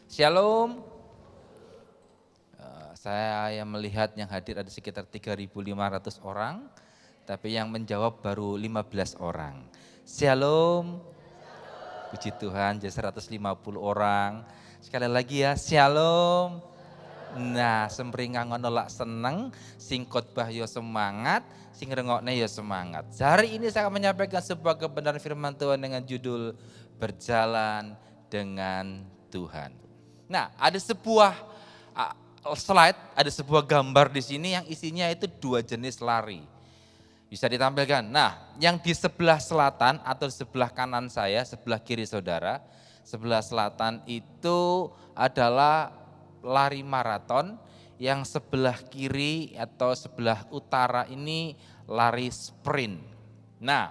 Shalom. Saya yang melihat yang hadir ada sekitar 3.500 orang, tapi yang menjawab baru 15 orang. Shalom. Puji Tuhan, jadi 150 orang. Sekali lagi ya, shalom. Nah, sempringa ngono lak seneng, sing khotbah yo semangat, sing rengokne yo semangat. Hari ini saya akan menyampaikan sebuah kebenaran firman Tuhan dengan judul Berjalan dengan Tuhan. Nah, ada sebuah slide, ada sebuah gambar di sini yang isinya itu dua jenis lari. Bisa ditampilkan. Nah, yang di sebelah selatan atau sebelah kanan saya, sebelah kiri saudara, sebelah selatan itu adalah lari maraton, yang sebelah kiri atau sebelah utara ini lari sprint. Nah,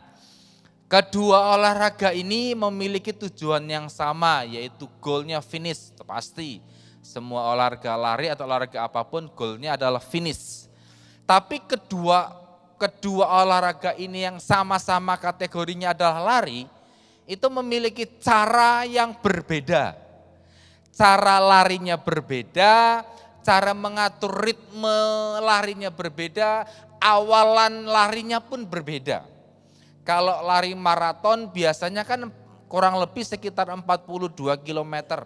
kedua olahraga ini memiliki tujuan yang sama, yaitu goalnya finish, pasti. Semua olahraga lari atau olahraga apapun goalnya adalah finish. Tapi kedua olahraga ini yang sama-sama kategorinya adalah lari, itu memiliki cara yang berbeda. Cara larinya berbeda, cara mengatur ritme larinya berbeda, awalan larinya pun berbeda. Kalau lari maraton biasanya kan kurang lebih sekitar 42 km.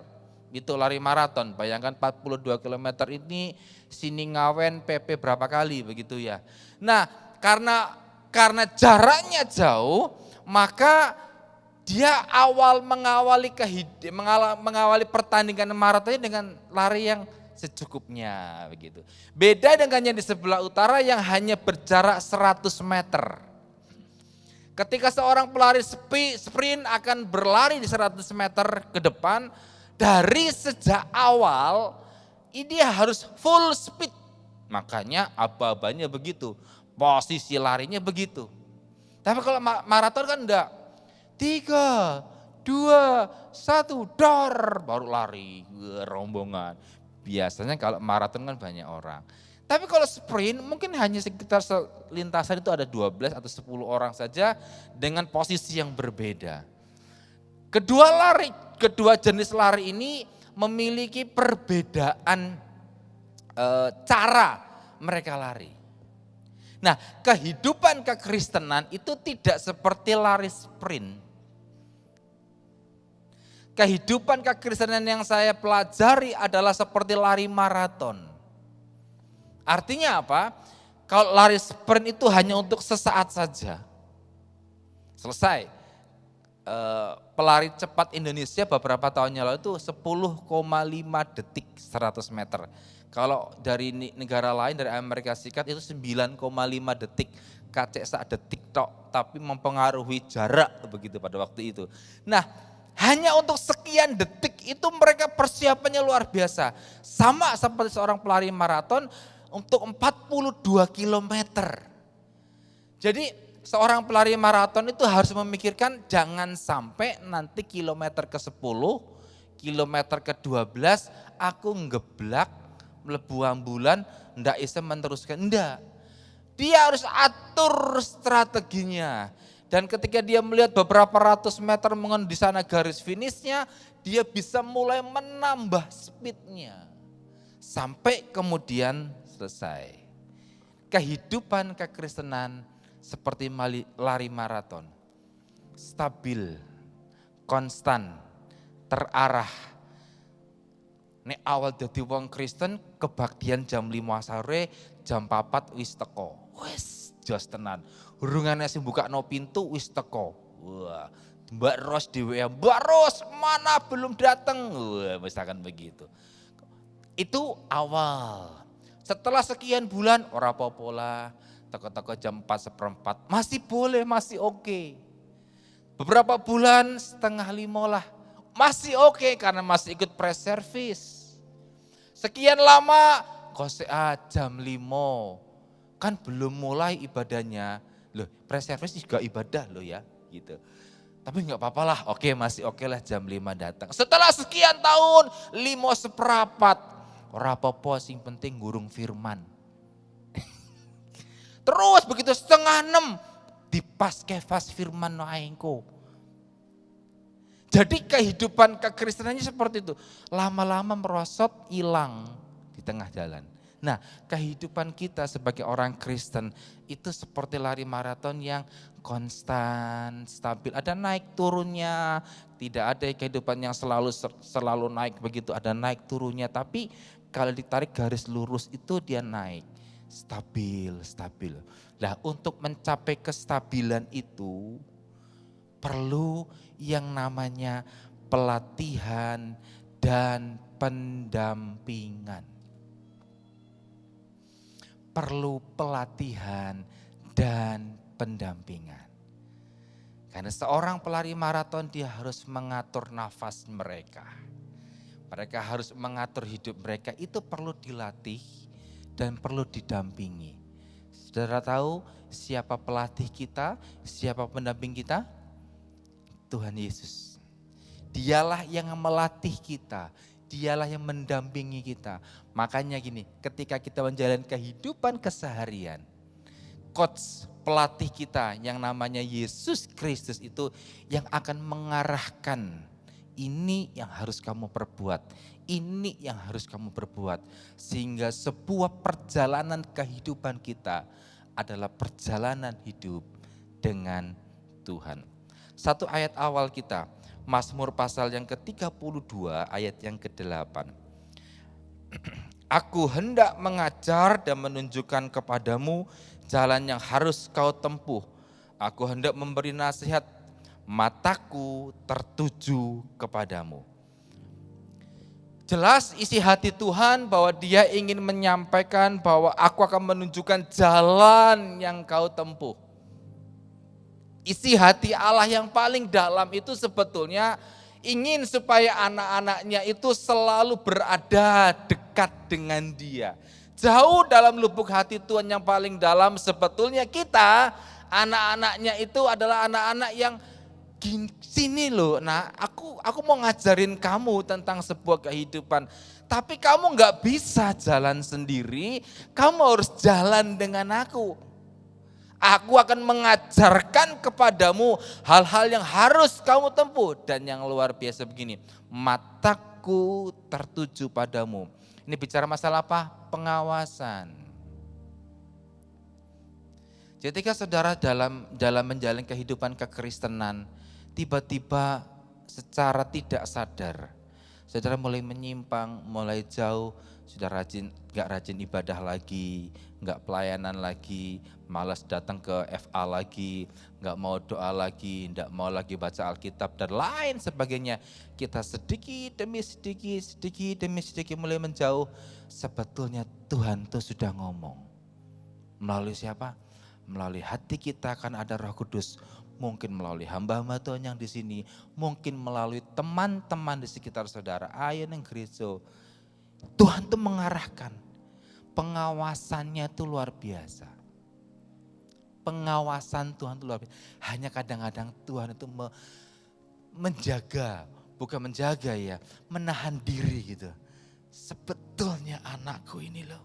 Itu lari maraton, bayangkan 42 km ini Siningawen PP berapa kali begitu ya. Nah, karena jaraknya jauh, maka dia mengawali pertandingan maratonnya dengan lari yang secukupnya begitu. Beda dengan yang di sebelah utara yang hanya berjarak 100 meter. Ketika seorang pelari sprint akan berlari di 100 meter ke depan, dari sejak awal ini harus full speed. Makanya aba-abanya begitu, posisi larinya begitu. Tapi kalau maraton kan enggak. 3, 2, 1, dor, baru lari, rombongan. Biasanya kalau maraton kan banyak orang. Tapi kalau sprint mungkin hanya sekitar lintasan itu ada 12 atau 10 orang saja dengan posisi yang berbeda. Kedua jenis lari ini memiliki perbedaan cara mereka lari. Nah, kehidupan kekristenan itu tidak seperti lari sprint. Kehidupan kekristenan yang saya pelajari adalah seperti lari maraton. Artinya apa? Kalau lari sprint itu hanya untuk sesaat saja. Selesai. Pelari cepat Indonesia beberapa tahun yang lalu itu 10,5 detik 100 meter. Kalau dari negara lain, dari Amerika Serikat itu 9,5 detik. Kacek sak detik tok, tapi mempengaruhi jarak begitu pada waktu itu. Nah, hanya untuk sekian detik itu mereka persiapannya luar biasa. Sama seperti seorang pelari maraton untuk 42 kilometer. Jadi seorang pelari maraton itu harus memikirkan jangan sampai nanti kilometer ke-10, kilometer ke-12 aku ngeblak, mlebu ambulan, ndak bisa meneruskan, ndak. Dia harus atur strateginya. Dan ketika dia melihat beberapa ratus meter di sana garis finishnya, dia bisa mulai menambah speednya. Sampai kemudian selesai. Kehidupan kekristenan seperti lari maraton. Stabil, konstan, terarah. Nek awal dadi wong Kristen kebaktian jam 5 sore, jam 4 wis teko. Wis jos tenan. Hurungane sing bukakno pintu wis teko. Wah, Mbak Ros di WA, Mbak Ros mana belum datang? Wah, misalkan begitu. Itu awal. Setelah sekian bulan ora apa-apa lah. Teko-teko jam 4:15 masih boleh, masih oke. Beberapa bulan setengah 5 lah. Masih oke karena masih ikut pre-service. Sekian lama kok jam 5 kan belum mulai ibadahnya. Loh, pre-service juga ibadah loh ya gitu. Tapi enggak apa-apa lah, oke masih oke lah jam 5 datang. Setelah sekian tahun, 5:15, ora apa-apa sing penting gurung firman. Terus begitu setengah 6, di pas kefas firman no aengko. Jadi kehidupan kekristenannya seperti itu. Lama-lama merosot, hilang di tengah jalan. Nah, kehidupan kita sebagai orang Kristen itu seperti lari maraton yang konstan, stabil. Ada naik turunnya, tidak ada kehidupan yang selalu naik begitu, ada naik turunnya. Tapi kalau ditarik garis lurus itu dia naik, stabil. Nah, untuk mencapai kestabilan itu perlu yang namanya pelatihan dan pendampingan. Perlu pelatihan dan pendampingan. Karena seorang pelari maraton dia harus mengatur nafas mereka. Mereka harus mengatur hidup mereka, itu perlu dilatih dan perlu didampingi. Saudara tahu siapa pelatih kita, siapa pendamping kita? Tuhan Yesus. Dialah yang melatih kita. Dialah yang mendampingi kita. Makanya gini, ketika kita menjalani kehidupan keseharian, coach pelatih kita yang namanya Yesus Kristus itu yang akan mengarahkan, ini yang harus kamu perbuat, ini yang harus kamu perbuat. Sehingga sebuah perjalanan kehidupan kita adalah perjalanan hidup dengan Tuhan. Satu ayat awal kita, Mazmur pasal yang ke-32 ayat yang ke-8. Aku hendak mengajar dan menunjukkan kepadamu jalan yang harus kau tempuh. Aku hendak memberi nasihat, mataku tertuju kepadamu. Jelas isi hati Tuhan bahwa dia ingin menyampaikan bahwa aku akan menunjukkan jalan yang kau tempuh. Isi hati Allah yang paling dalam itu sebetulnya ingin supaya anak-anaknya itu selalu berada dekat dengan dia. Jauh dalam lubuk hati Tuhan yang paling dalam sebetulnya kita, anak-anaknya itu adalah anak-anak yang sini loh, nah aku mau ngajarin kamu tentang sebuah kehidupan. Tapi kamu gak bisa jalan sendiri, kamu harus jalan dengan aku. Aku akan mengajarkan kepadamu hal-hal yang harus kamu tempuh. Dan yang luar biasa begini, mataku tertuju padamu. Ini bicara masalah apa? Pengawasan. Ketika saudara dalam menjalani kehidupan kekristenan, tiba-tiba secara tidak sadar, saudara mulai menyimpang, mulai jauh, sudah gak rajin ibadah lagi, gak pelayanan lagi, malas datang ke FA lagi, gak mau doa lagi, gak mau lagi baca Alkitab dan lain sebagainya. Kita sedikit demi sedikit mulai menjauh. Sebetulnya Tuhan tuh sudah ngomong. Melalui siapa? Melalui hati kita akan ada Roh Kudus. Mungkin melalui hamba-hamba Tuhan yang di sini, mungkin melalui teman-teman di sekitar saudara, ayo neng gereja. Tuhan tuh mengarahkan, pengawasannya itu luar biasa. Pengawasan Tuhan itu luar biasa. Hanya kadang-kadang Tuhan itu menjaga, bukan menjaga ya, menahan diri gitu. Sebetulnya anakku ini loh,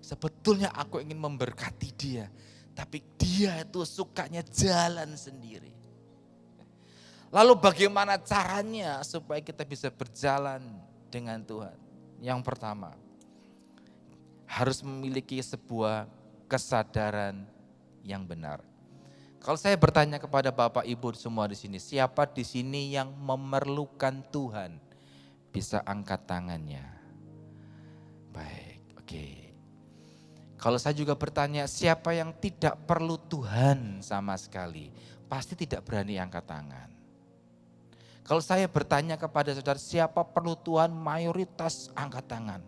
sebetulnya aku ingin memberkati dia, tapi dia itu sukanya jalan sendiri. Lalu bagaimana caranya supaya kita bisa berjalan dengan Tuhan? Yang pertama, harus memiliki sebuah kesadaran yang benar. Kalau saya bertanya kepada Bapak Ibu semua di sini, siapa di sini yang memerlukan Tuhan? Bisa angkat tangannya. Baik, oke. Kalau saya juga bertanya, siapa yang tidak perlu Tuhan sama sekali? Pasti tidak berani angkat tangan. Kalau saya bertanya kepada saudara, siapa perlu Tuhan? Mayoritas angkat tangan.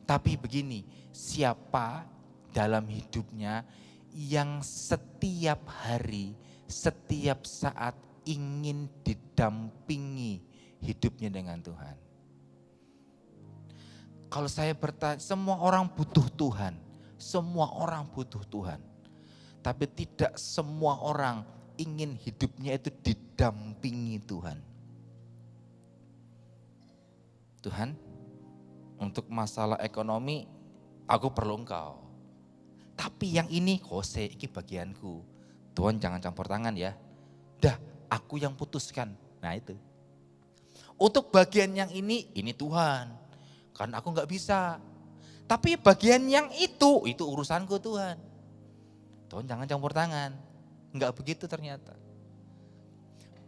Tapi begini, siapa dalam hidupnya yang setiap hari, setiap saat ingin didampingi hidupnya dengan Tuhan? Kalau saya bertanya, semua orang butuh Tuhan. Semua orang butuh Tuhan. Tapi tidak semua orang ingin hidupnya itu didampingi Tuhan. Tuhan, untuk masalah ekonomi aku perlu Engkau. Tapi yang ini Hose, ini bagianku. Tuhan jangan campur tangan ya. Dah, aku yang putuskan. Nah itu. Untuk bagian yang ini Tuhan. Karena aku gak bisa. Tapi bagian yang itu urusanku Tuhan. Tuhan jangan campur tangan. Enggak begitu ternyata.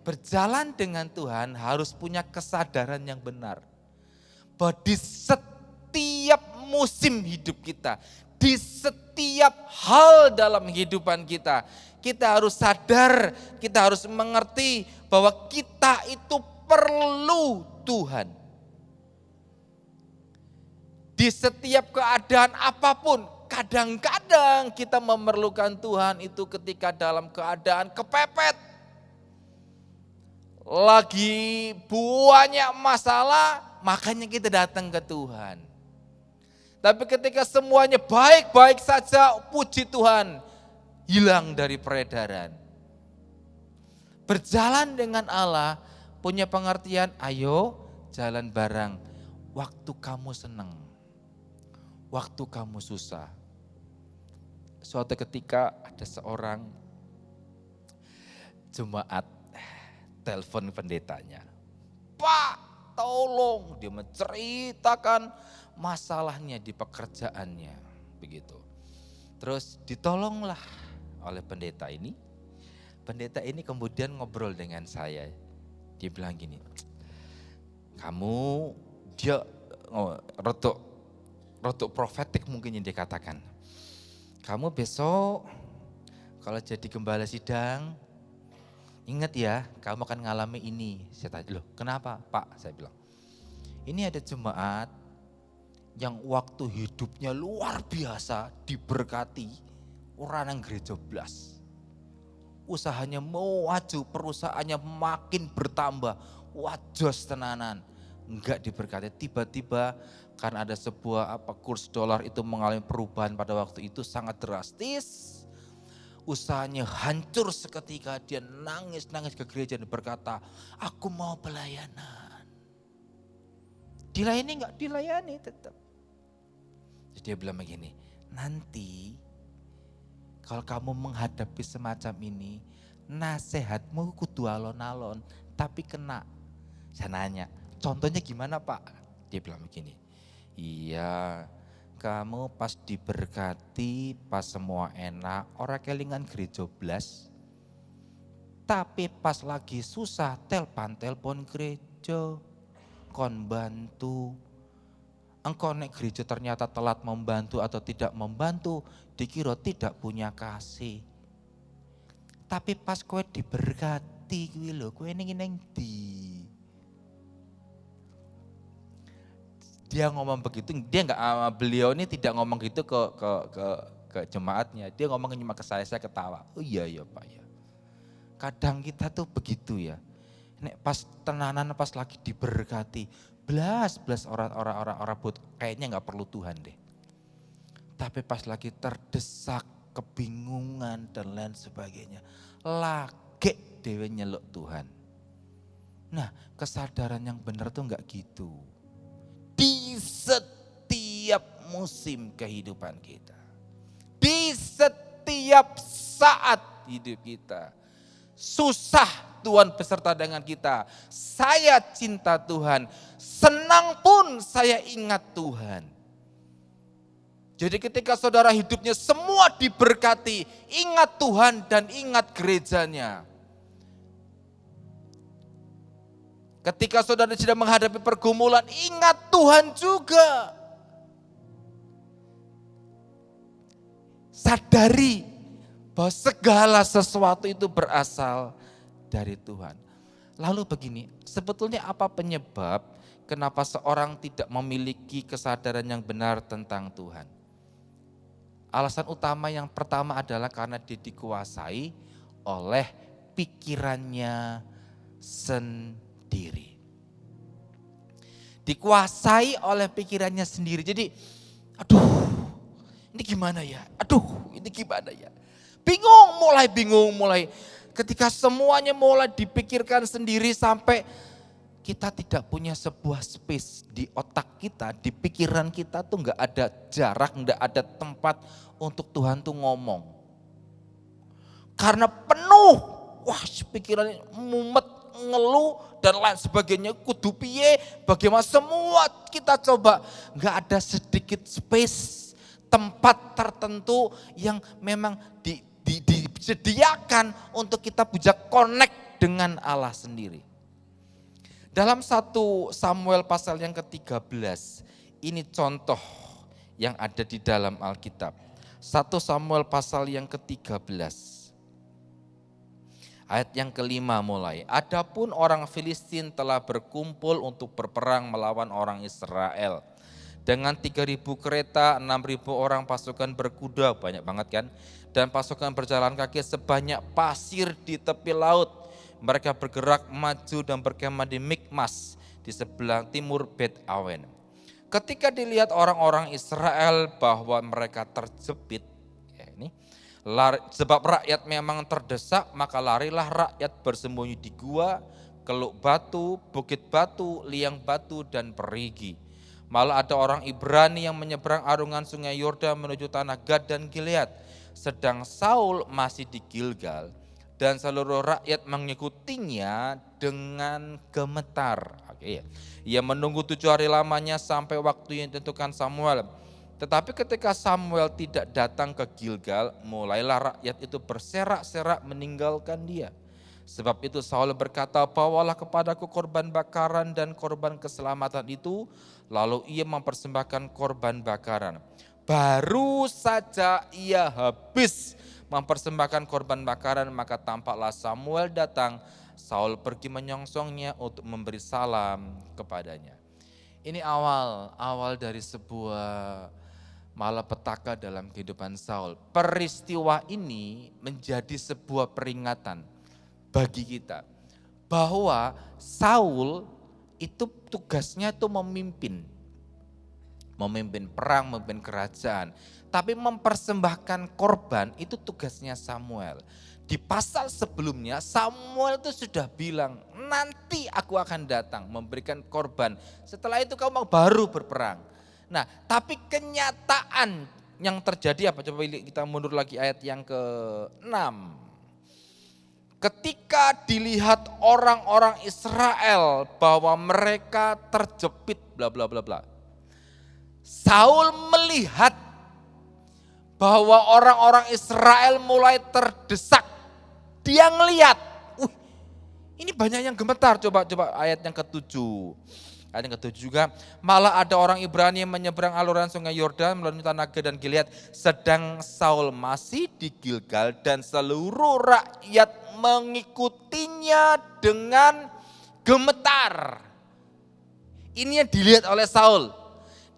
Berjalan dengan Tuhan harus punya kesadaran yang benar. Bahwa di setiap musim hidup kita, di setiap hal dalam kehidupan kita, kita harus sadar, kita harus mengerti bahwa kita itu perlu Tuhan. Di setiap keadaan apapun, kadang-kadang kita memerlukan Tuhan itu ketika dalam keadaan kepepet. Lagi banyak masalah, makanya kita datang ke Tuhan. Tapi ketika semuanya baik-baik saja, puji Tuhan, hilang dari peredaran. Berjalan dengan Allah punya pengertian, ayo jalan bareng. Waktu kamu senang, waktu kamu susah. Suatu ketika ada seorang jemaat telepon pendetanya. Pak, tolong, dia menceritakan masalahnya di pekerjaannya, begitu. Terus ditolonglah oleh pendeta ini. Pendeta ini kemudian ngobrol dengan saya. Dia bilang gini, kamu, dia rotok profetik mungkin yang dikatakan. Kamu besok kalau jadi gembala sidang, ingat ya, kamu akan ngalami ini. Saya tanya, loh kenapa Pak? Saya bilang, ini ada jemaat yang waktu hidupnya luar biasa, diberkati, orang yang gereja blas. Usahanya mau maju, perusahaannya makin bertambah, wajos tenanan. Enggak diberkati, tiba-tiba karena ada sebuah kurs dolar itu mengalami perubahan pada waktu itu sangat drastis. Usahanya hancur seketika, dia nangis-nangis ke gereja dan berkata, aku mau pelayanan. Dilayani enggak? Dilayani tetap. Jadi dia bilang begini, nanti kalau kamu menghadapi semacam ini, nasihatmu kudu alon-alon, tapi kena. Saya nanya, contohnya gimana Pak? Dia bilang begini, iya, kamu pas diberkati, pas semua enak, orang kelingan gereja blas. Tapi pas lagi susah, telpon gereja, kon bantu. Engkau naik gereja ternyata telat membantu atau tidak membantu, dikira tidak punya kasih. Tapi pas kowe diberkati, kowe lho, kowe ning ndi? Dia ngomong begitu, dia beliau ini tidak ngomong gitu ke jemaatnya, dia ngomong cuma ke saya ketawa. Oh iya Pak ya. Kadang kita tuh begitu ya. Nek pas tenanan pas lagi diberkati, belas orang buat kayaknya nggak perlu Tuhan deh. Tapi pas lagi terdesak, kebingungan dan lain sebagainya, lagi dewe nyeluk Tuhan. Nah, kesadaran yang benar tuh nggak gitu. Di setiap musim kehidupan kita, di setiap saat hidup kita, susah Tuhan beserta dengan kita. Saya cinta Tuhan, senang pun saya ingat Tuhan. Jadi ketika saudara hidupnya semua diberkati, ingat Tuhan dan ingat gerejanya. Ketika saudara sedang menghadapi pergumulan, ingat Tuhan juga. Sadari bahwa segala sesuatu itu berasal dari Tuhan. Lalu begini, sebetulnya apa penyebab kenapa seorang tidak memiliki kesadaran yang benar tentang Tuhan? Alasan utama yang pertama adalah karena dia dikuasai oleh pikirannya sendiri. Dikuasai oleh pikirannya sendiri. Jadi, ini gimana ya? Ini gimana ya? Bingung mulai. Ketika semuanya mulai dipikirkan sendiri sampai kita tidak punya sebuah space di otak kita, di pikiran kita tuh gak ada jarak, gak ada tempat untuk Tuhan tuh ngomong. Karena penuh wah pikirannya mumet, ngeluh dan lain sebagainya, kudu piye, bagaimana semua kita coba, nggak ada sedikit space, tempat tertentu yang memang disediakan untuk kita bisa connect dengan Allah sendiri. Dalam 1 Samuel pasal yang ke-13, ini contoh yang ada di dalam Alkitab. 1 Samuel pasal yang ke-13. Ayat yang ke-5 mulai. Adapun orang Filistin telah berkumpul untuk berperang melawan orang Israel. Dengan 3.000 kereta, 6.000 orang pasukan berkuda, banyak banget kan. Dan pasukan berjalan kaki sebanyak pasir di tepi laut. Mereka bergerak maju dan berkemah di Mikmas di sebelah timur Bet Awen. Ketika dilihat orang-orang Israel bahwa mereka terjepit, sebab rakyat memang terdesak, maka larilah rakyat bersembunyi di gua, keluk batu, bukit batu, liang batu, dan perigi. Malah ada orang Ibrani yang menyeberang arungan sungai Yordan menuju tanah Gad dan Gilead. Sedang Saul masih di Gilgal dan seluruh rakyat mengikutinya dengan gemetar. Ia menunggu 7 hari lamanya sampai waktu yang ditentukan Samuel. Tetapi ketika Samuel tidak datang ke Gilgal, mulailah rakyat itu berserak-serak meninggalkan dia. Sebab itu Saul berkata, bawalah kepadaku korban bakaran dan korban keselamatan itu. Lalu ia mempersembahkan korban bakaran. Baru saja ia habis mempersembahkan korban bakaran, maka tampaklah Samuel datang. Saul pergi menyongsongnya untuk memberi salam kepadanya. Ini awal dari sebuah malapetaka dalam kehidupan Saul. Peristiwa ini menjadi sebuah peringatan bagi kita bahwa Saul itu tugasnya itu memimpin perang, memimpin kerajaan. Tapi mempersembahkan korban itu tugasnya Samuel. Di pasal sebelumnya Samuel itu sudah bilang, nanti aku akan datang memberikan korban. Setelah itu kamu baru berperang. Nah, tapi kenyataan yang terjadi apa? Coba kita mundur lagi ayat yang ke-6. Ketika dilihat orang-orang Israel bahwa mereka terjepit bla bla bla bla. Saul melihat bahwa orang-orang Israel mulai terdesak. Dia ngelihat, ini banyak yang gemetar. Coba ayat yang ke-7. Ayat yang ke-7 juga, malah ada orang Ibrani yang menyeberang aluran sungai Yordan melalui tanah Gad dan Gilead. Sedang Saul masih di Gilgal dan seluruh rakyat mengikutinya dengan gemetar. Ini yang dilihat oleh Saul.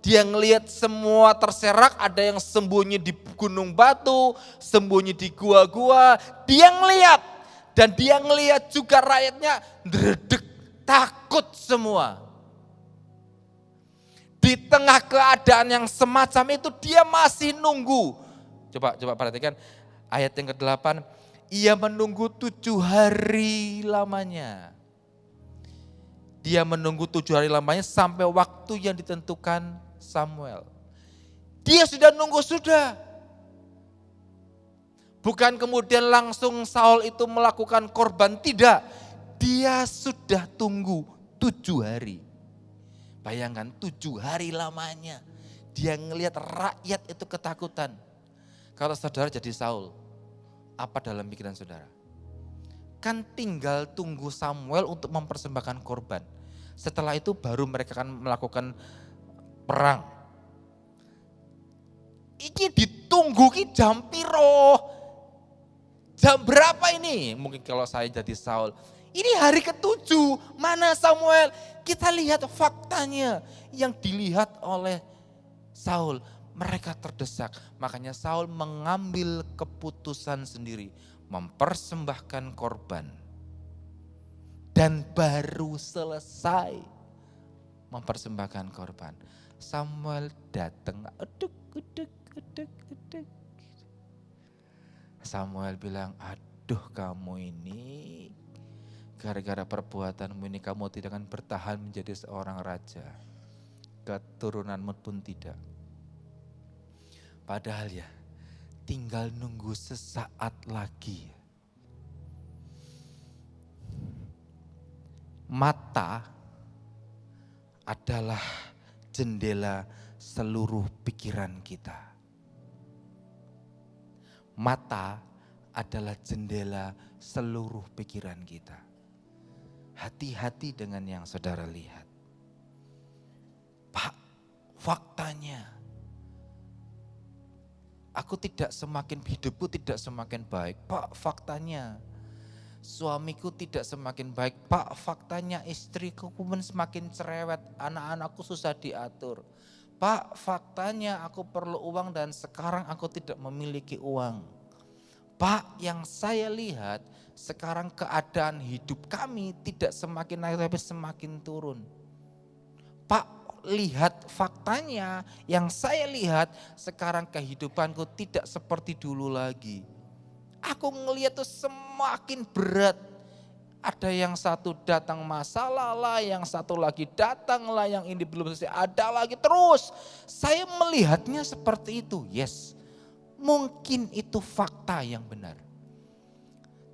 Dia ngelihat semua terserak, ada yang sembunyi di gunung batu, sembunyi di gua-gua. Dia ngelihat, dan dia ngelihat juga rakyatnya dredeg, takut semua. Di tengah keadaan yang semacam itu dia masih nunggu. Coba perhatikan ayat yang ke-8. Ia menunggu 7 hari lamanya. Dia menunggu 7 hari lamanya sampai waktu yang ditentukan Samuel. Dia sudah nunggu sudah. Bukan kemudian langsung Saul itu melakukan korban, tidak. Dia sudah tunggu 7 hari. Bayangkan 7 hari lamanya. Dia ngelihat rakyat itu ketakutan. Kalau saudara jadi Saul, apa dalam pikiran saudara? Kan tinggal tunggu Samuel untuk mempersembahkan korban. Setelah itu baru mereka akan melakukan perang. Iki ditunggu ki jam piro? Jam berapa ini? Mungkin kalau saya jadi Saul, ini hari ke-7, mana Samuel? Kita lihat faktanya yang dilihat oleh Saul. Mereka terdesak, makanya Saul mengambil keputusan sendiri, mempersembahkan korban. Dan baru selesai mempersembahkan korban, Samuel datang, uduk. Samuel bilang, aduh kamu ini, gara-gara perbuatanmu ini kamu tidak akan bertahan menjadi seorang raja. Keturunanmu pun tidak. Padahal ya, tinggal nunggu sesaat lagi. Mata adalah jendela seluruh pikiran kita. Mata adalah jendela seluruh pikiran kita. Hati-hati dengan yang saudara lihat. Pak, faktanya hidupku tidak semakin baik. Pak, faktanya suamiku tidak semakin baik. Pak, faktanya istriku pun semakin cerewet. Anak-anakku susah diatur. Pak, faktanya aku perlu uang dan sekarang aku tidak memiliki uang. Pak, yang saya lihat sekarang keadaan hidup kami tidak semakin naik tapi semakin turun. Pak, lihat faktanya, yang saya lihat sekarang kehidupanku tidak seperti dulu lagi. Aku ngelihat tuh semakin berat. Ada yang satu datang masalah lah, yang satu lagi datang lah, yang ini belum selesai, ada lagi terus. Saya melihatnya seperti itu, yes. Mungkin itu fakta yang benar.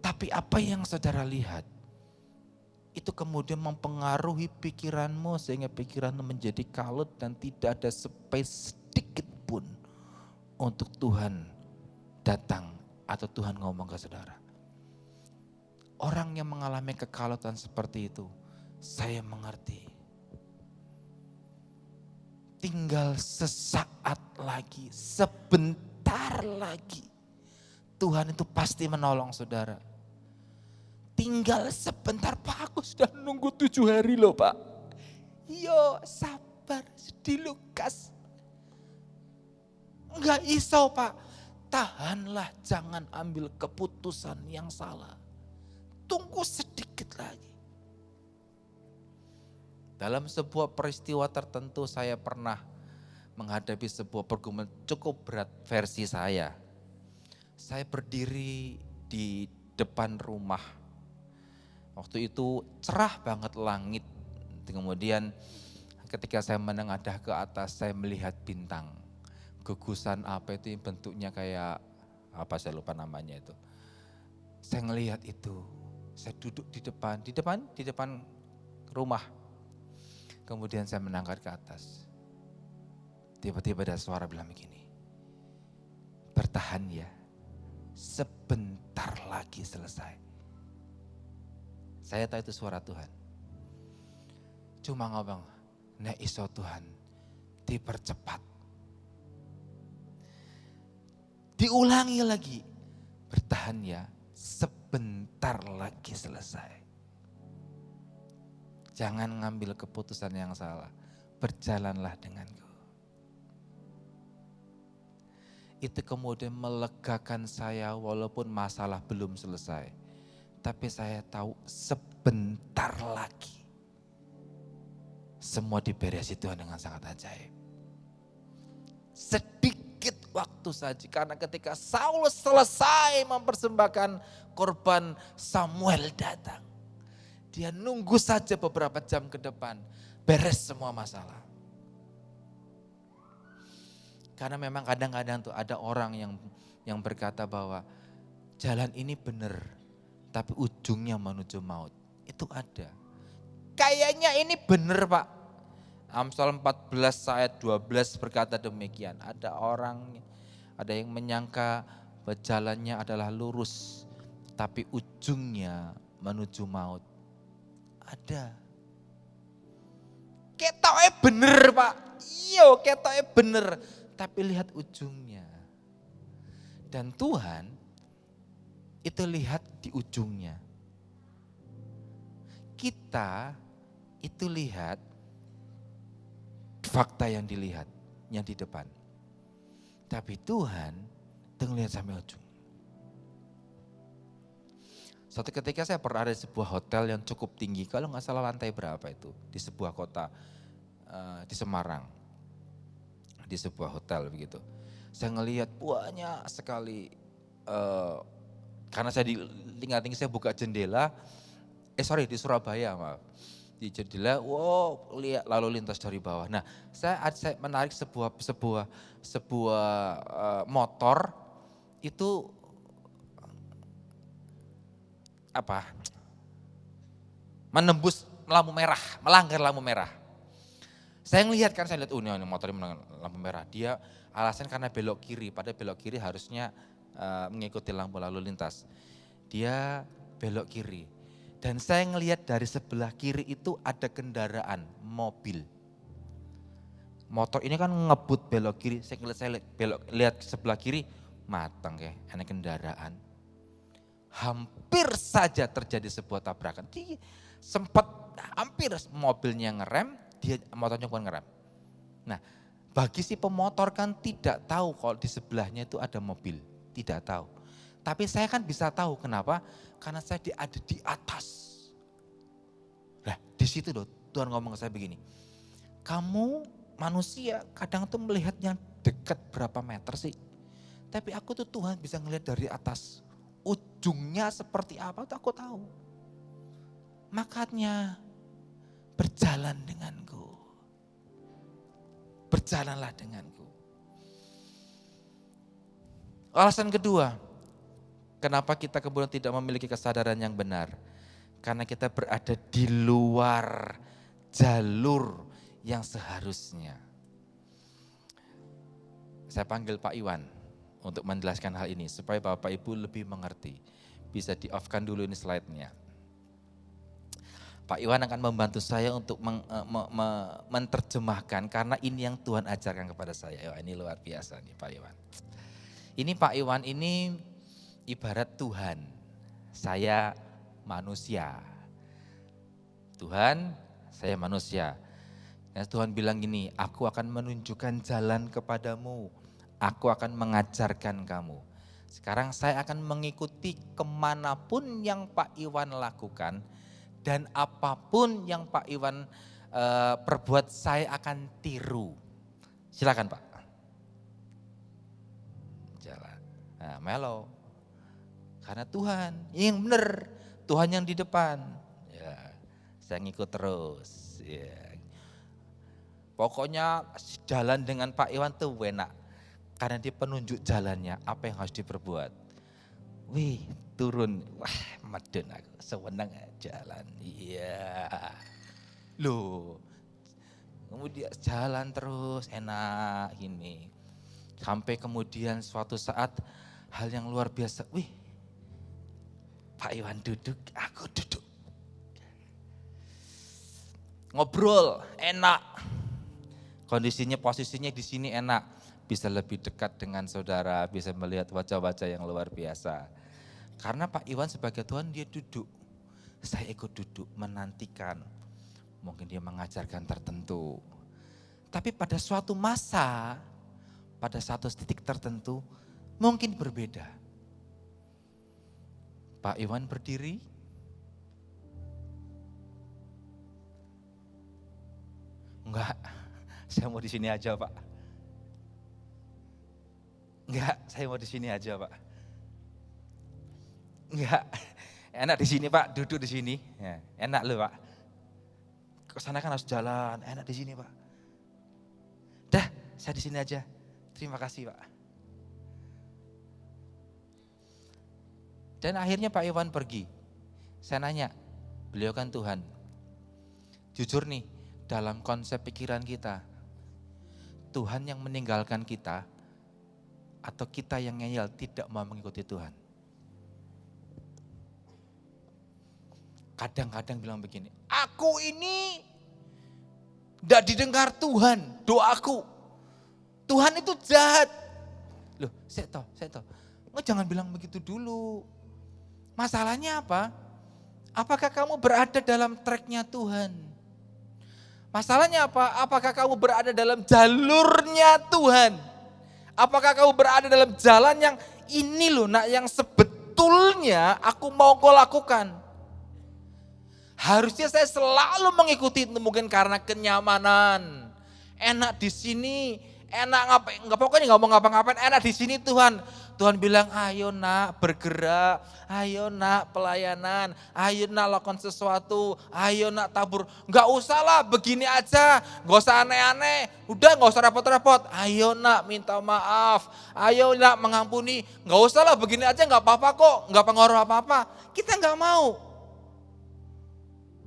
Tapi apa yang saudara lihat, itu kemudian mempengaruhi pikiranmu sehingga pikiranmu menjadi kalut dan tidak ada space sedikit pun untuk Tuhan datang atau Tuhan ngomong ke saudara. Orang yang mengalami kekalutan seperti itu, saya mengerti. Tinggal sesaat lagi, sebentar lagi, Tuhan itu pasti menolong saudara. Tinggal sebentar, Pak, aku sudah nunggu 7 hari loh, Pak. Yo, sabar, sedih Lukas. Enggak iso, Pak. Tahanlah, jangan ambil keputusan yang salah. Tunggu sedikit lagi. Dalam sebuah peristiwa tertentu saya pernah menghadapi sebuah pergumulan cukup berat versi saya. Saya berdiri di depan rumah. Waktu itu cerah banget langit. Kemudian ketika saya menengadah ke atas saya melihat bintang. Gugusan apa itu yang bentuknya kayak apa saya lupa namanya itu. Saya ngelihat itu. Saya duduk di depan rumah. Kemudian saya menangkat ke atas. Tiba-tiba ada suara bilang begini. Bertahan ya. Sebentar lagi selesai. Saya tahu itu suara Tuhan. Cuma ngomong, nek iso Tuhan, dipercepat. Diulangi lagi. Bertahan ya. Sebentar lagi selesai. Jangan ngambil keputusan yang salah. Berjalanlah denganku. Itu kemudian melegakan saya walaupun masalah belum selesai. Tapi saya tahu sebentar lagi. Semua diberesi Tuhan dengan sangat ajaib. Sedikit waktu saja. Karena ketika Saulus selesai mempersembahkan korban, Samuel datang. Dia nunggu saja beberapa jam ke depan. Beres semua masalah. Karena memang kadang-kadang tuh ada orang yang berkata bahwa jalan ini benar. Tapi ujungnya menuju maut. Itu ada. Kayaknya ini benar Pak. Amsal 14 ayat 12 berkata demikian. Ada yang menyangka bahwa jalannya adalah lurus. Tapi ujungnya menuju maut. Ada. Ketoknya bener Pak. Iya ketoknya bener. Tapi lihat ujungnya. Dan Tuhan itu lihat di ujungnya. Kita itu lihat fakta yang dilihat, yang di depan. Tapi Tuhan itu ngelihat sampai ujung. Suatu ketika saya pernah ada di sebuah hotel yang cukup tinggi, kalau nggak salah lantai berapa itu, di sebuah kota, di Semarang. Di sebuah hotel begitu. Saya ngelihat banyak sekali, karena saya di tingkat tinggi saya buka jendela, di Surabaya maaf. Di jendela, wow, lihat lalu lintas dari bawah. Nah, saya menarik sebuah motor itu menembus lampu merah, melanggar lampu merah. Saya ngelihat kan, saya lihat ini motornya melanggar lampu merah. Dia alasan karena belok kiri, padahal belok kiri harusnya mengikuti lampu lalu lintas. Dia belok kiri. Dan saya ngelihat dari sebelah kiri itu ada kendaraan, mobil. Motor ini kan ngebut belok kiri, saya lihat sebelah kiri, matang kayak, ada kendaraan. Hampir saja terjadi sebuah tabrakan. Sempat hampir mobilnya ngerem, dia motornya bukan ngerem. Nah, bagi si pemotor kan tidak tahu kalau di sebelahnya itu ada mobil, tidak tahu. Tapi saya kan bisa tahu kenapa? Karena saya ada di atas. Nah, di situ loh Tuhan ngomong ke saya begini. Kamu manusia kadang tuh melihat yang dekat berapa meter sih. Tapi aku tuh Tuhan bisa ngelihat dari atas. Ujungnya seperti apa tuh aku tahu. Makanya berjalan denganku. Berjalanlah denganku. Alasan kedua, kenapa kita kemudian tidak memiliki kesadaran yang benar? Karena kita berada di luar jalur yang seharusnya. Saya panggil Pak Iwan untuk menjelaskan hal ini supaya Bapak Ibu lebih mengerti. Bisa di-off-kan dulu ini slide-nya. Pak Iwan akan membantu saya untuk menerjemahkan karena ini yang Tuhan ajarkan kepada saya. Ini luar biasa nih Pak Iwan. Ini Pak Iwan ini ibarat Tuhan, saya manusia. Tuhan, saya manusia. Dan Tuhan bilang gini, aku akan menunjukkan jalan kepadamu, aku akan mengajarkan kamu. Sekarang saya akan mengikuti kemanapun yang Pak Iwan lakukan dan apapun yang Pak Iwan perbuat saya akan tiru. Silakan Pak. Jalan. Nah, melo. Karena Tuhan yang benar, Tuhan yang di depan. Ya, saya ngikut terus. Ya. Pokoknya jalan dengan Pak Iwan tuh enak. Karena dia penunjuk jalannya, apa yang harus diperbuat. Wih, turun. Wah, medun aku. Sewenang jalan. Iya. Loh. Kemudian jalan terus enak gini. Sampai kemudian suatu saat hal yang luar biasa. Wih, Pak Iwan duduk, aku duduk. Ngobrol, enak. Kondisinya, posisinya di sini enak. Bisa lebih dekat dengan saudara, bisa melihat wajah-wajah yang luar biasa. Karena Pak Iwan sebagai Tuhan dia duduk. Saya ikut duduk, menantikan. Mungkin dia mengajarkan tertentu. Tapi pada suatu masa, pada satu titik tertentu, mungkin berbeda. Pak Iwan berdiri, enggak, saya mau di sini aja Pak. Enggak, saya mau di sini aja Pak. Enggak, enak di sini Pak, duduk di sini, ya, enak loh Pak. Kesana kan harus jalan, enak di sini Pak. Dah, saya di sini aja, terima kasih Pak. Dan akhirnya Pak Iwan pergi. Saya nanya, beliau kan Tuhan. Jujur nih, dalam konsep pikiran kita, Tuhan yang meninggalkan kita, atau kita yang ngeyel tidak mau mengikuti Tuhan. Kadang-kadang bilang begini, aku ini tidak didengar Tuhan, doaku. Tuhan itu jahat. Loh, saya tahu. Jangan bilang begitu dulu. Masalahnya apa? Apakah kamu berada dalam tracknya Tuhan? Masalahnya apa? Apakah kamu berada dalam jalurnya Tuhan? Apakah kamu berada dalam jalan yang ini loh nak, yang sebetulnya aku mau kau lakukan? Harusnya saya selalu mengikuti itu, mungkin karena kenyamanan. Enak di sini, enak ngapain, nggak pokoknya nggak mau ngapa-ngapain, enak di sini Tuhan. Tuhan bilang, ayo nak bergerak, ayo nak pelayanan, ayo nak lakukan sesuatu, ayo nak tabur. Nggak usah lah begini aja, nggak usah aneh-aneh, udah nggak usah repot-repot. Ayo nak minta maaf, ayo nak mengampuni, nggak usah lah begini aja nggak apa-apa kok, nggak pengaruh apa-apa. Kita nggak mau.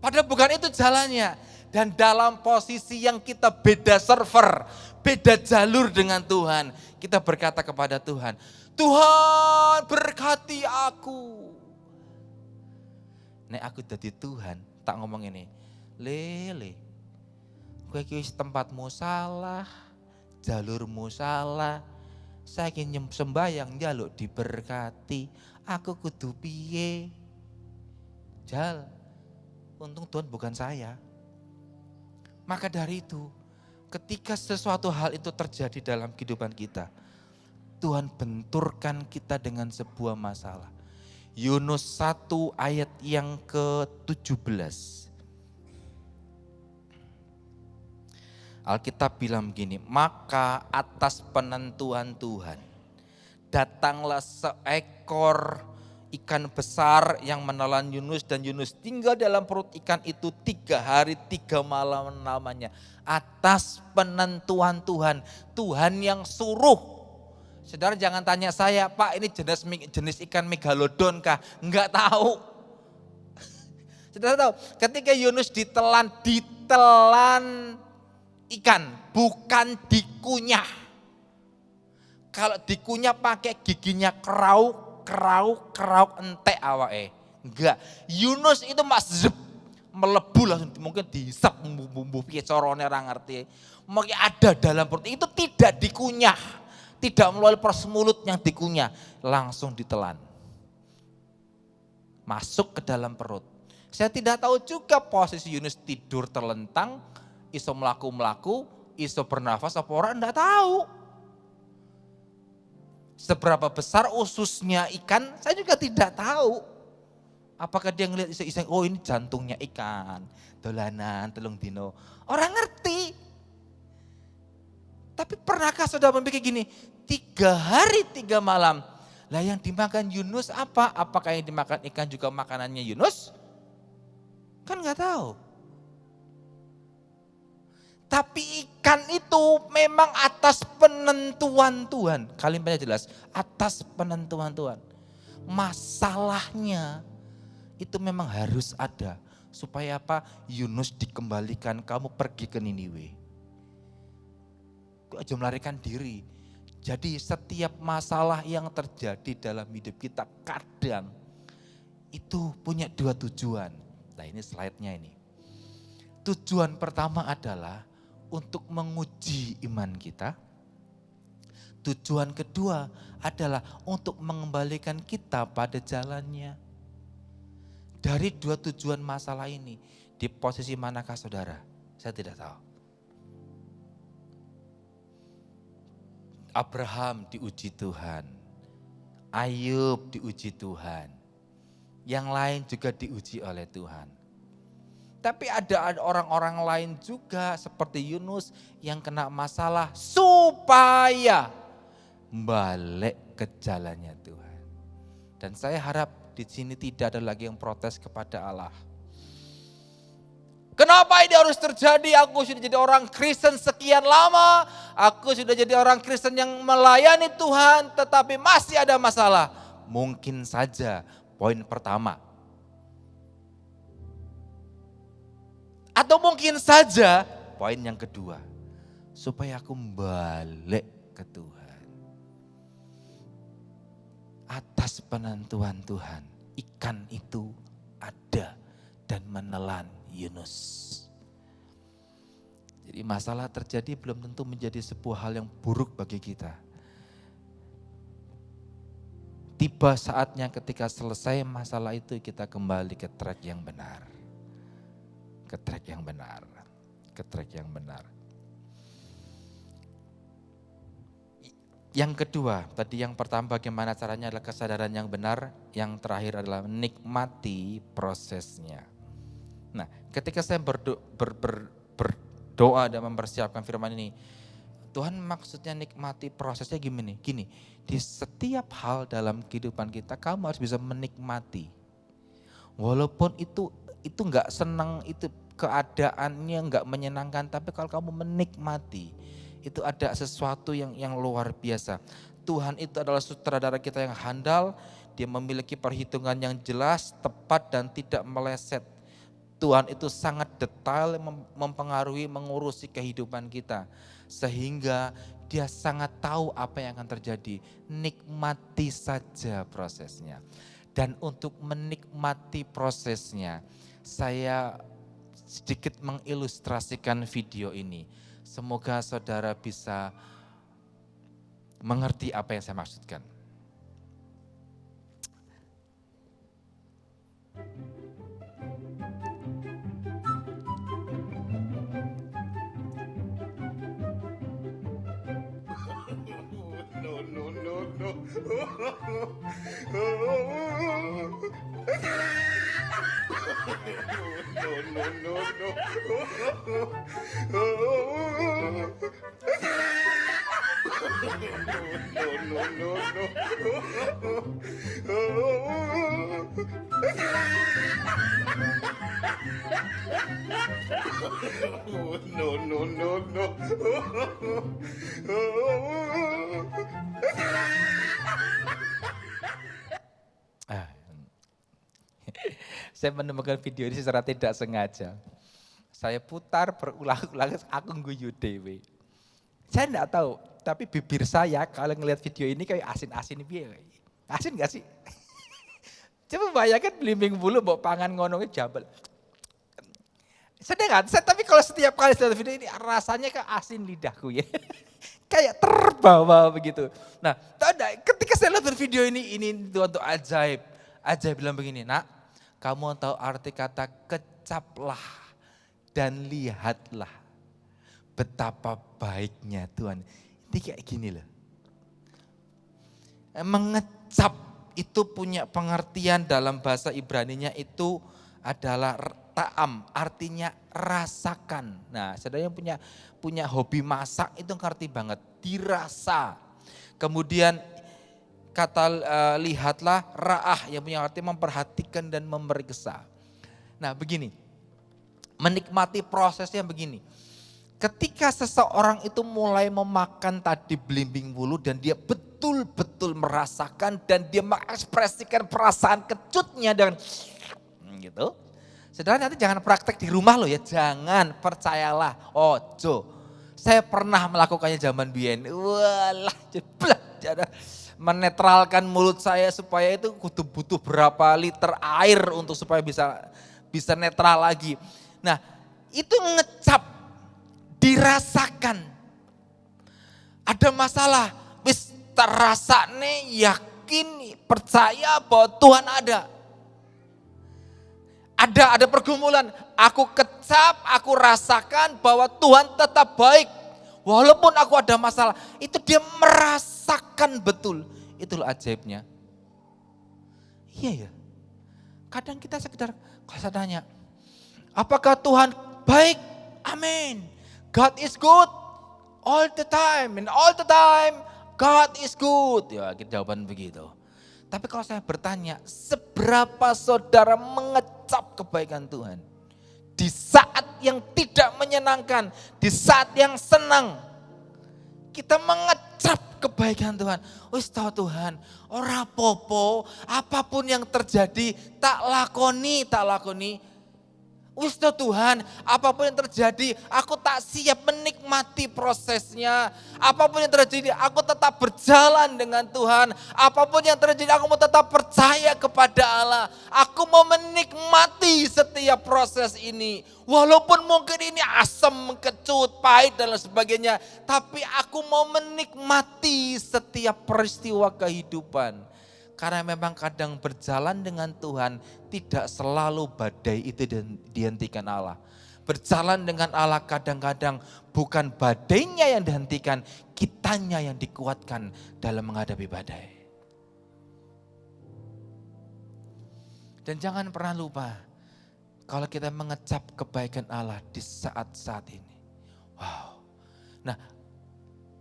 Padahal bukan itu jalannya. Dan dalam posisi yang kita beda server, beda jalur dengan Tuhan, kita berkata kepada Tuhan, Tuhan berkati aku. Nek aku jadi Tuhan, tak ngomong ini, lele, kowe iki tempatmu salah, jalurmu salah, saya ingin sembahyang njaluk diberkati, aku kudu piye? Jal, untung Tuhan bukan saya. Maka dari itu, ketika sesuatu hal itu terjadi dalam kehidupan kita, Tuhan benturkan kita dengan sebuah masalah. Yunus 1 ayat yang ke-17. Alkitab bilang begini, maka atas penentuan Tuhan, datanglah seekor ikan besar yang menelan Yunus dan Yunus tinggal dalam perut ikan itu 3 hari 3 malam lamanya. Atas penentuan Tuhan, Tuhan yang suruh. Saudara jangan tanya saya, Pak ini jenis ikan megalodon kah? Enggak tahu. Saudara tahu, ketika Yunus ditelan ikan, bukan dikunyah. Kalau dikunyah pakai giginya kerauk entek awake. Enggak. Yunus itu melebu langsung, mungkin dihisap bumbu piye carane ora ngerti. Mungkin ada dalam perut itu tidak dikunyah. Tidak melalui proses mulut yang dikunyah, langsung ditelan. Masuk ke dalam perut. Saya tidak tahu juga posisi Yunus tidur terlentang, iso melaku-melaku, iso bernafas apa orang, enggak tahu. Seberapa besar ususnya ikan, saya juga tidak tahu. Apakah dia ngelihat iseng-iseng, oh ini jantungnya ikan, dolanan, telung dino. Orang ngerti. Tapi pernahkah saudara memikir gini, 3 hari 3 malam. Lah yang dimakan Yunus apa? Apakah yang dimakan ikan juga makanannya Yunus? Kan gak tahu. Tapi ikan itu memang atas penentuan Tuhan. Kalimatnya jelas, atas penentuan Tuhan. Masalahnya itu memang harus ada. Supaya apa? Yunus dikembalikan, kamu pergi ke Niniwe. Kok aja melarikan diri. Jadi setiap masalah yang terjadi dalam hidup kita kadang itu punya 2 tujuan. Nah ini slide-nya ini. Tujuan pertama adalah untuk menguji iman kita. Tujuan kedua adalah untuk mengembalikan kita pada jalannya. Dari 2 tujuan masalah ini, di posisi manakah saudara? Saya tidak tahu. Abraham diuji Tuhan. Ayub diuji Tuhan. Yang lain juga diuji oleh Tuhan. Tapi ada orang-orang lain juga seperti Yunus yang kena masalah supaya balik ke jalannya Tuhan. Dan saya harap di sini tidak ada lagi yang protes kepada Allah. Kenapa ini harus terjadi? Aku sudah jadi orang Kristen sekian lama. Aku sudah jadi orang Kristen yang melayani Tuhan tetapi masih ada masalah. Mungkin saja poin pertama. Atau mungkin saja poin yang kedua. Supaya aku balik ke Tuhan. Atas penentuan Tuhan, ikan itu ada dan menelan Yunus. Jadi masalah terjadi belum tentu menjadi sebuah hal yang buruk bagi kita. Tiba saatnya ketika selesai masalah itu kita kembali ke track yang benar. Ke track yang benar. Ke track yang benar. Yang kedua, tadi yang pertama bagaimana caranya adalah kesadaran yang benar. Yang terakhir adalah menikmati prosesnya. Nah, ketika saya berdoa dan mempersiapkan firman ini, Tuhan maksudnya nikmati prosesnya gini, di setiap hal dalam kehidupan kita kamu harus bisa menikmati. Walaupun itu enggak senang, itu keadaannya enggak menyenangkan, tapi kalau kamu menikmati, itu ada sesuatu yang luar biasa. Tuhan itu adalah sutradara kita yang handal, dia memiliki perhitungan yang jelas, tepat dan tidak meleset. Tuhan itu sangat detail mempengaruhi, mengurusi kehidupan kita. Sehingga Dia sangat tahu apa yang akan terjadi. Nikmati saja prosesnya. Dan untuk menikmati prosesnya, saya sedikit mengilustrasikan video ini. Semoga saudara bisa mengerti apa yang saya maksudkan. Saya menemukan video ini secara tidak sengaja. Saya putar berulang-ulang, aku guyu dewe. Saya enggak tahu, tapi bibir saya kalau ngelihat video ini kayak asin-asin piye. Asin gak sih? Coba bayangkan belimbing bulu mbok pangan ngono jambel. Sedang tapi kalau setiap kali lihat video ini rasanya kayak asin lidahku ya. Kayak terbawa begitu. Nah, ketika saya lihat video ini untuk ajaib. Ajaib bilang begini, nak, kamu tahu arti kata kecaplah dan lihatlah betapa baiknya Tuhan. Ini kayak gini loh. Mengecap itu punya pengertian dalam bahasa Ibraninya itu adalah ta'am, artinya rasakan. Nah, saudara yang punya hobi masak itu ngerti banget, dirasa. Kemudian kata lihatlah, ra'ah yang punya arti memperhatikan dan memeriksa. Nah begini, menikmati prosesnya begini. Ketika seseorang itu mulai memakan tadi belimbing bulu dan dia betul-betul merasakan dan dia mengekspresikan perasaan kecutnya dengan gitu. Saudara nanti jangan praktek di rumah loh ya, jangan, percayalah, ojo. Saya pernah melakukannya zaman biyen, walah jeblak, menetralkan mulut saya supaya itu butuh berapa liter air untuk supaya bisa netral lagi. Nah itu ngecap, dirasakan. Ada masalah, wis terasa nih, yakin, percaya bahwa Tuhan ada. Ada pergumulan, aku kecap, aku rasakan bahwa Tuhan tetap baik. Walaupun aku ada masalah, itu dia merasakan betul. Itulah ajaibnya. Iya ya, kadang kita sekedar, kalau saya tanya, apakah Tuhan baik? Amin. God is good all the time. And all the time God is good. Ya kita jawaban begitu. Tapi kalau saya bertanya, seberapa saudara mengecap kebaikan Tuhan? Di saat yang tidak menyenangkan, di saat yang senang, kita mengecap kebaikan Tuhan. Wis tahu Tuhan, ora popo, apapun yang terjadi, tak lakoni. Wis tahu Tuhan, apapun yang terjadi, aku tak siap menikmati prosesnya. Apapun yang terjadi, aku tetap berjalan dengan Tuhan. Apapun yang terjadi, aku mau tetap percaya kepada Allah. Aku mau menikmati setiap proses ini. Walaupun mungkin ini asam, kecut, pahit dan lain sebagainya. Tapi aku mau menikmati setiap peristiwa kehidupan. Karena memang kadang berjalan dengan Tuhan tidak selalu badai itu dihentikan Allah. Berjalan dengan Allah kadang-kadang bukan badainya yang dihentikan, kitanya yang dikuatkan dalam menghadapi badai. Dan jangan pernah lupa, kalau kita mengecap kebaikan Allah di saat-saat ini. Wow. Nah,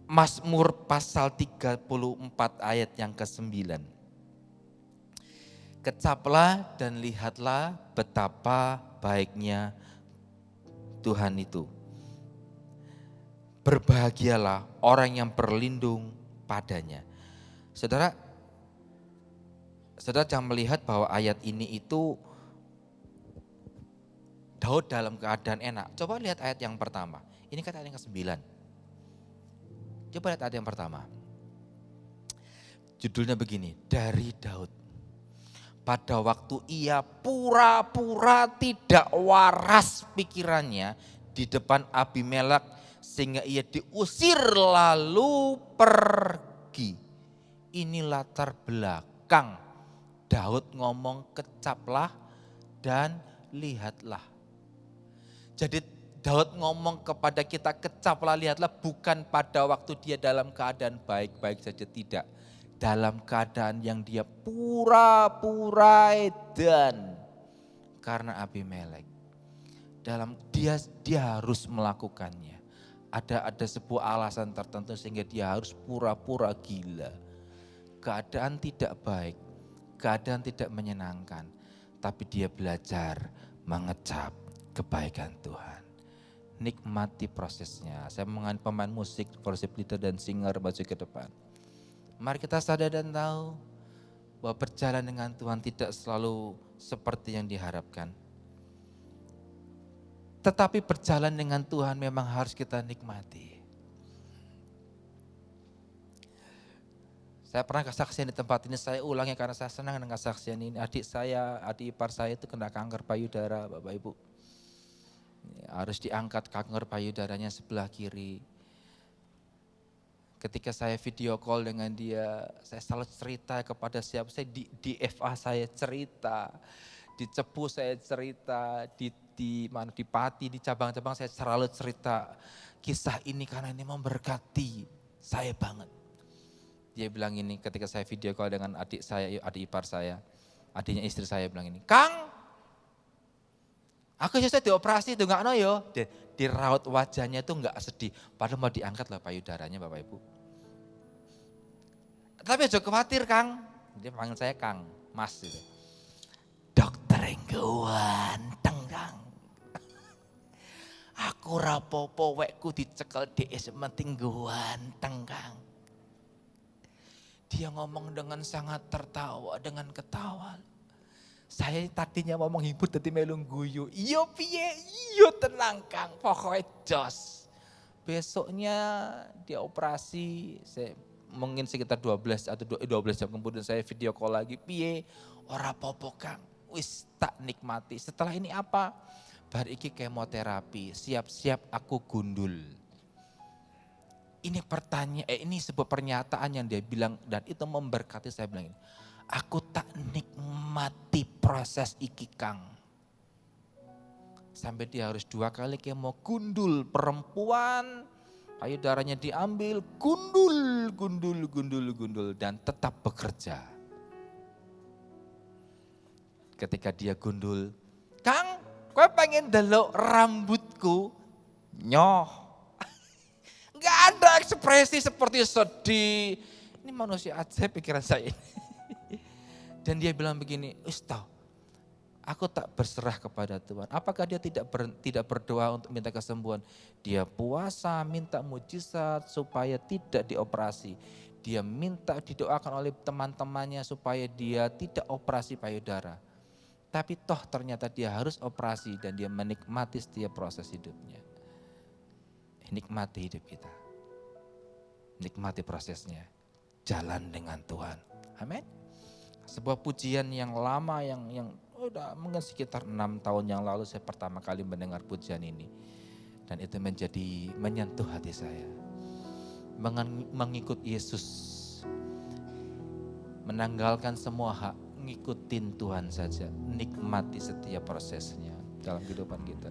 Mazmur pasal 34 ayat yang ke-9. Kecaplah dan lihatlah betapa baiknya Tuhan itu. Berbahagialah orang yang berlindung padanya. Saudara jangan melihat bahwa ayat ini itu Daud dalam keadaan enak. Coba lihat ayat yang pertama. Ini kan ayat yang ke-9. Coba lihat ayat yang pertama. Judulnya begini, dari Daud. Pada waktu ia pura-pura tidak waras pikirannya di depan Abimelek sehingga ia diusir lalu pergi. Ini latar belakang Daud ngomong kecaplah dan lihatlah. Jadi Daud ngomong kepada kita kecaplah lihatlah bukan pada waktu dia dalam keadaan baik-baik saja, tidak. Dalam keadaan yang dia pura-pura edan karena Abimelek. Dia harus melakukannya. Ada sebuah alasan tertentu sehingga dia harus pura-pura gila. Keadaan tidak baik, keadaan tidak menyenangkan, tapi dia belajar mengecap kebaikan Tuhan. Nikmati prosesnya. Saya mengandung pemain musik, worship leader dan singer maju ke depan. Mari kita sadar dan tahu bahwa berjalan dengan Tuhan tidak selalu seperti yang diharapkan. Tetapi berjalan dengan Tuhan memang harus kita nikmati. Saya pernah kesaksian di tempat ini, saya ulangi karena saya senang dengan kesaksian ini. Adik ipar saya itu kena kanker payudara, Bapak Ibu. Harus diangkat kanker payudaranya sebelah kiri. Ketika saya video call dengan dia, saya selalu cerita kepada siapa, saya di FA saya cerita, di Cepu saya cerita, di Pati, di cabang-cabang saya selalu cerita kisah ini karena ini memberkati saya banget. Dia bilang ini ketika saya video call dengan adik ipar saya, adiknya istri saya bilang ini, Kang, aku selesai dioperasi itu enggak no yo. Di raut wajahnya itu enggak sedih, padahal mau diangkat lah payudaranya Bapak Ibu. Tapi jangan khawatir Kang, dia panggil saya Kang, Mas. Gitu. Dokter yang ganteng Kang. Aku rapopo wekku dicekel DS penting ganteng Kang. Dia ngomong dengan sangat tertawa, dengan ketawa. Saya tadinya mau menghibur tapi melung guyu. Iyo piye, iyo tenang Kang, pokoknya jos. Besoknya dia operasi, mungkin sekitar 12 jam kemudian saya video call lagi. Piye, ora popo Kang, wis tak nikmati. Setelah ini apa? Bar iki kemoterapi, siap-siap aku gundul. Ini sebuah pernyataan yang dia bilang dan itu memberkati saya bilang ini. Aku tak nikmati proses iki Kang. Sampai dia harus 2 kali kemo gundul perempuan, payudaranya diambil, gundul dan tetap bekerja. Ketika dia gundul, Kang, kowe pengen delok rambutku? Nyoh. Enggak ada ekspresi seperti sedih. Ini manusia aja pikiran saya ini. Dan dia bilang begini, Ustaz, aku tak berserah kepada Tuhan. Apakah dia tidak berdoa untuk minta kesembuhan? Dia puasa, minta mujizat supaya tidak dioperasi. Dia minta didoakan oleh teman-temannya supaya dia tidak operasi payudara. Tapi toh ternyata dia harus operasi dan dia menikmati setiap proses hidupnya. Nikmati hidup kita. Nikmati prosesnya. Jalan dengan Tuhan. Amin. Sebuah pujian yang lama yang udah mungkin sekitar 6 tahun yang lalu saya pertama kali mendengar pujian ini. Dan itu menyentuh hati saya. Mengikut Yesus. Menanggalkan semua hak, ngikutin Tuhan saja. Nikmati setiap prosesnya dalam kehidupan kita.